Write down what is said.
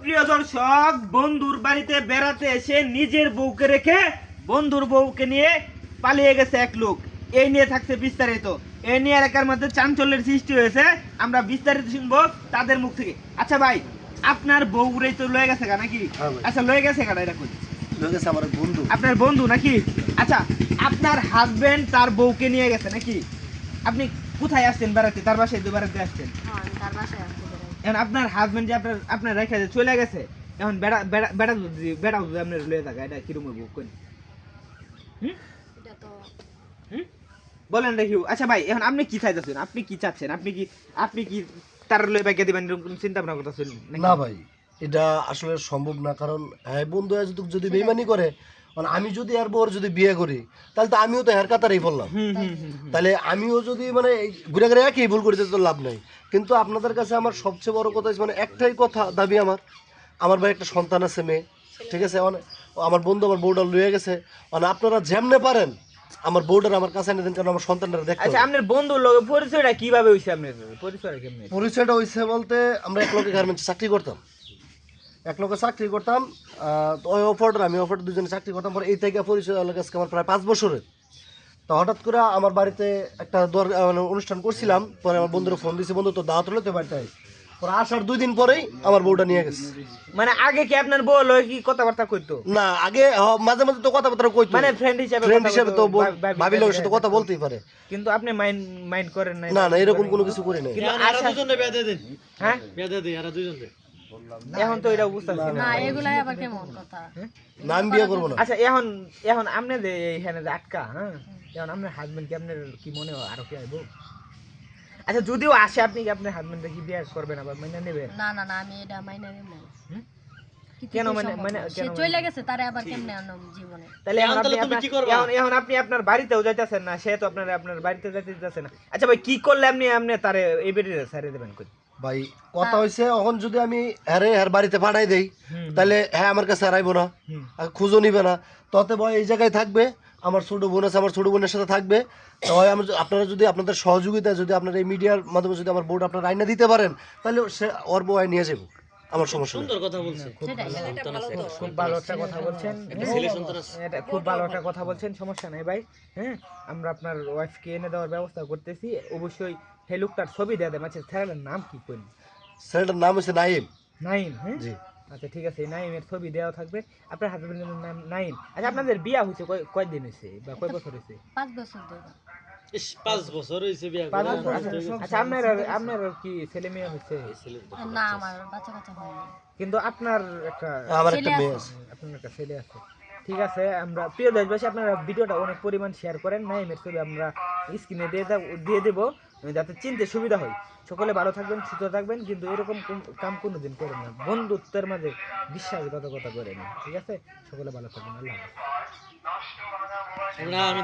প্রিয় দর্শক, বন্ধুর বাড়িতে বেড়াতে এসে নিজের বউকে রেখে বন্ধুর বউকে নিয়ে পালিয়ে গেছে এক লোক। এই নিয়ে থাকছে বিস্তারিত। এই নিয়ে এলাকার মধ্যে চাঞ্চল্যের সৃষ্টি হয়েছে। আমরা বিস্তারিত শুনবো তাদের মুখ থেকে। আচ্ছা ভাই, আপনার বউরেই তো লয়ে গেছে নাকি? আচ্ছা, লয়ে গেছে কারা? এটা কই লয়ে গেছে? আমার বন্ধু। আপনার বন্ধু নাকি? আচ্ছা, আপনার হাজবেন্ড তার বউকে নিয়ে গেছে নাকি? আপনি কোথায় আসছেন বেড়াতে? তার বাসায় বেড়াতে আসছেন? তার বাসায় আসতে এখন আপনার হাজবেন্ড যে আপনার রেখে যে চলে গেছে, এখন বেড়া যদি আপনার লয়ে থাকে, এটা কিরকম বুক করি? এটা তো বলেন দেখিও। আচ্ছা ভাই, এখন আপনি কি চাইতেছেন? আপনি কি চাচ্ছেন? আপনি কি তার লয়ে বাইকে দিবেন এরকম চিন্তা ভাবনা করতেছেন নাকি? না ভাই, এটা আসলে সম্ভব না। কারণ হ্যাঁ, বন্ধু যদি বেইমানি করে, মানে আমি যদি আর বউর যদি বিয়ে করি, তাহলে তো আমিও তো হের কাতারেই বললাম। তাহলে আমিও যদি মানে ঘুরে ঘুরে একই ভুল করতে তো লাভ নাই। কিন্তু আপনাদের কাছে আমার সবচেয়ে বড় কথা মানে একটাই কথা দাবি, আমার ভাই একটা সন্তান আছে, মেয়ে, ঠিক আছে? মানে আমার বন্ধু আমার বউটা লয়ে গেছে, মানে আপনারা যেমনে পারেন আমার বউটার আমার কাছে এনে দেন, কারণ আমার সন্তানটা দেখতে আচ্ছা, হবে। আপনার বন্ধুর লগে পরিচয়টা কিভাবে হইছে? আপনার পরিচয়টা কেমনে? পরিচয়টা হয়েছে বলতে, আমরা এক লোকে গার্মেন্টস চাকরি করতাম, তো ওই অফারটা আমি অফারটা দুজনে চাকরি করতাম। পরে এই থেকে পরিচয় হলো আজকে আমার প্রায় 5 বছরের। তো হঠাৎ করে আমার বাড়িতে একটা মানে অনুষ্ঠান করছিলাম, পরে আমার বন্ধুরা ফোন দিয়েছে, বন্ধু তো দাওয়াত হলো তো বাড়িতে আয়। পরে আসার 2 দিন পরেই আমার বউটা নিয়ে গেছে। মানে আগে কি আপনার বউ লগে কি কথাবার্তা কইতো? না, আগে মাঝে মাঝে তো কথাবার্তা কইতো, মানে ফ্রেন্ড হিসেবে তো ভাবির লোকের সাথে কথা বলতেই পারে। কিন্তু আপনি মাইন্ড করেন নাই? না না, এরকম কোনো কিছু করি নাই। কিন্তু হ্যাঁ, এখন তো এটা বুঝতেছি না। না, এগুলাই আবার কেমন কথা? না, আমি বিয়ে করবো না। আচ্ছা, এখন আপনি যে এখানে যে আটকা, হ্যাঁ, এখন আপনার হাজবেন্ড কি আপনার কি মনে হয় আরো কি আইব? আচ্ছা, যদিও আসে, আপনি কি আপনার হাজবেন্ড কি বিয়ে করবেন আবার মেনে নেবেন? না না না, আমি এটা মাইনা নিব না। হুম? কিছুতেই কেন মানে সম্ভব মানে না। কেন সে চলে গেছে, তারে আবার কেমনে আনম জীবনে? তাহলে এখন আপনি আপনার বাড়িতেও যাইতেছেন না, সে তো আপনার বাড়িতে যাইতে দিতেছে না। আচ্ছা ভাই, কি করলে আপনি তারে এই বেরিয়ে ছেড়ে দেবেন কই? ভাই কথা হয়েছে, এখন যদি আমি হ্যার বাড়িতে পাঠাই দেই, তাহলে হ্যাঁ আমার কাছে হারাইবো না, আর খুঁজো নিবে না। ততে ভয় এই জায়গায় থাকবে, আমার ছোট বোন আছে, আমার ছোট বোনের সাথে থাকবে। তো হয় আপনারা যদি আপনাদের সহযোগিতা, যদি আপনারা এই মিডিয়ার মাধ্যমে যদি আমার বোর্ড আপনারা আইনা দিতে পারেন, তাহলে সে ওর বউ নিয়ে যাবো, আমার সমস্যা নেই। খুব ভালো একটা কথা বলছেন, এটা খুব ভালো একটা কথা বলছেন, সমস্যা নাই ভাই। হ্যাঁ, আমরা আপনার ওয়াইফকে এনে দেওয়ার ব্যবস্থা করতেছি। অবশ্যই সেই লোকটার ছবি দিয়ে দেবেন। আচ্ছা, ছেলেটার নাম কি কইন? ছেলেটার নাম হচ্ছে নাইম। নাইম? হ্যাঁ, জি। আচ্ছা ঠিক আছে, এই নাইমের ছবি দেওয়া থাকবে। আপনার হাজবেন্ডের নাম নাইম। আচ্ছা, আপনাদের বিয়া হয়েছে কয়দিন হয়েছে বা কয় বছর হয়েছে? 5 বছর ধরে। 5 বছর হয়েছে বিয়া 5 করা। বছর। আচ্ছা, আপনার কি ছেলে মেয়ে হয়েছে? না, আমার বাচ্চা কাচ্চা হয়নি। কিন্তু আপনার আমার ছেলে একটা মেয়ে আছে। আছে। আপনার একটা ছেলে আছে। ঠিক আছে, আমরা প্রিয় দেশবাসী, আপনারা ভিডিওটা অনেক পরিমাণ শেয়ার করেন। নাইমের ছবি আমরা স্ক্রিনে দিয়ে দেবো, যাতে চিনতে সুবিধা হয়। সকলে ভালো থাকবেন, সুস্থ থাকবেন, কিন্তু এরকম কাম কোনোদিন করেন না। বন্ধুত্বের মাঝে বিশ্বাসঘাতকতা করেন না, ঠিক আছে? সকলে ভালো থাকবেন। আল্লাহ হাফেজ। না, আমি